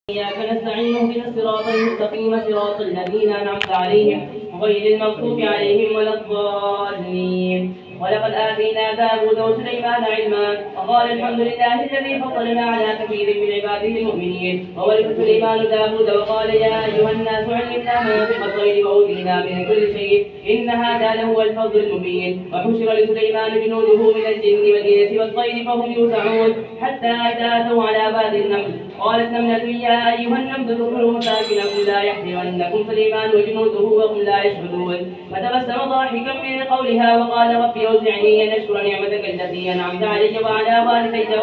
إياك نستعين اهدنا الصراط المستقيم صراط الذين أنعمت عليهم غير المغضوب عليهم ولا الضالين. ولقد آتينا داود وسليمان علما وقال الحمد لله الذي فضلنا على كثير من عباده المؤمنين. وورث سليمان داود وقال يا أيها الناس علمنا منطق الطير وأوتينا من كل شيء إن هذا لهو الفضل المبين. وحشر لسليمان جنوده من الجن والإنس والطير فهم يوزعون حتى أتوا على باب النمل قالت نملة يا أيها النمل ادخلوا مساكنكم لا يحزننكم سليمان وجنوده وهم لا يشهدون. فتبسم ضاحكا من قولها وقال رب أوزعني أن أشكر نعمتك التي أنعمت علي وعلى والدي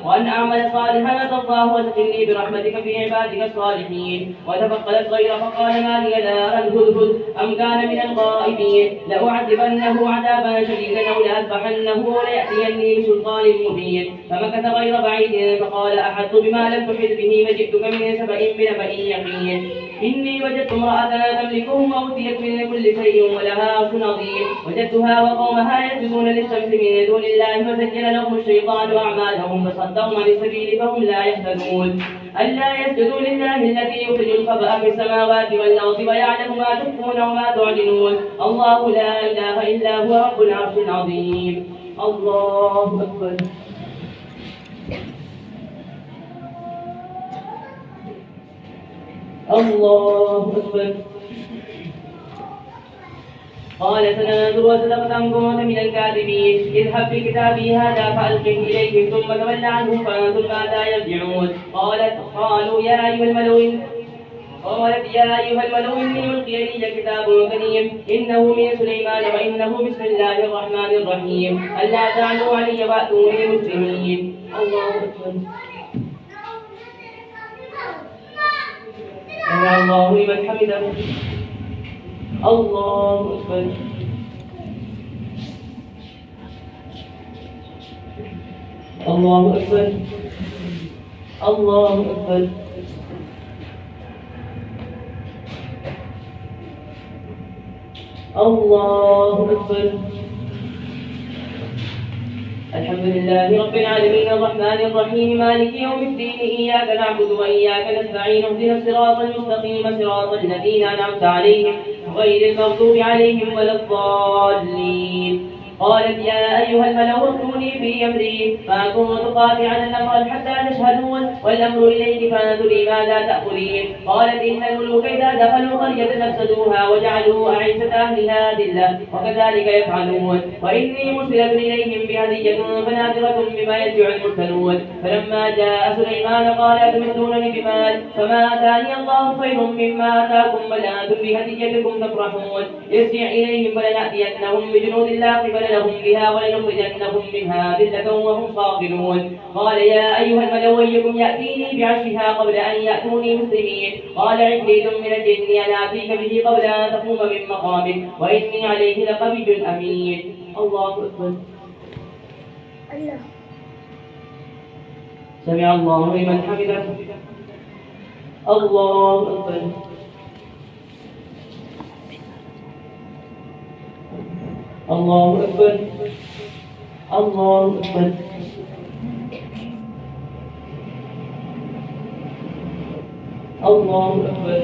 وأن أعمل صالحا ترضاه وادخلني برحمتك في عبادك الصالحين. وتفقد الطير فقال ما لي لا أرى الهدهد أم كان من الغائبين لأعذبنه عذابا شديدا أو لأذبحنه وليأتيني بسلطان مبين. فمكث غير بعيد فقال أحط بما لم تحط به وجئتك من سبأ بنبأ يقين. إني وجدت امرأة تملكهم وأوتيت من كل شيء ولها عرش عظيم. وجدتها وقومها يسجدون للشمس من دون الله فزين لهم الشيطان أعمالهم فصدهم عن السبيل فهم لا يهتدون. ألا يسجدوا لله الذي يخرج الخبأ في السماوات والأرض ويعلم ما تخفون وما تعلنون. الله لا إله إلا هو رب العرش العظيم. الله أكبر. الله أكبر. قال سننظر وصدقت أم كنت من الكاذبين. اذهب بكتابي هذا فألقه إليهم ثم تول عنهم فانظر ماذا يرجعون. قالوا يا أيها الملأ إني ألقي إلي كتاب كريم إنه من سليمان وإنه بسم الله الرحمن الرحيم ألا تعلوا علي وأتوني مسلمين. الله أكبر. سمع الله لمن حمده. الله أكبر. الله أكبر. الله أكبر. الله أكبر. الحمد لله رب العالمين الرحمن الرحيم مالك يوم الدين إياك نعبد وإياك نستعين اهدنا الصراط المستقيم صراط الذين أنعمت عليهم غير المغضوب عليهم ولا الضالين. قالت يا أيها الملأ ائتوني في أمري ما كنت قاطعا أمرا حتى تشهدون والأمر إليك فانظري ماذا تأمرين. قالت إن الملوك إذا دخلوا قرية أفسدوها وجعلوا أعزة أهلها ذلة وكذلك يفعلون. وإني مرسلة إليهم بهدية فناظرة بما يرجع المرسلون. فلما جاء سليمان قال أتمدونني بمال فما آتاني الله خير مما آتاكم بل أنتم بهديتكم تفرحون. ارجع إليهم فلنأتينهم بجنود لا قبل لهم بها ولنخرجنهم منها ذلة وهم صاغرون. قال يا أيها الملأ أيكم يأتيني بعرشها قبل أن يأتوني مسلمين. قال عفريت من الجن أنا آتيك به قبل أن تقوم من مقامك وإني عليه لقوي أمين. الله أكبر. سمع الله لمن حمده. الله أكبر. الله أكبر. الله أكبر. الله أكبر.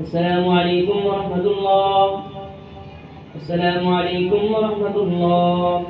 السلام عليكم ورحمة الله. السلام عليكم ورحمة الله.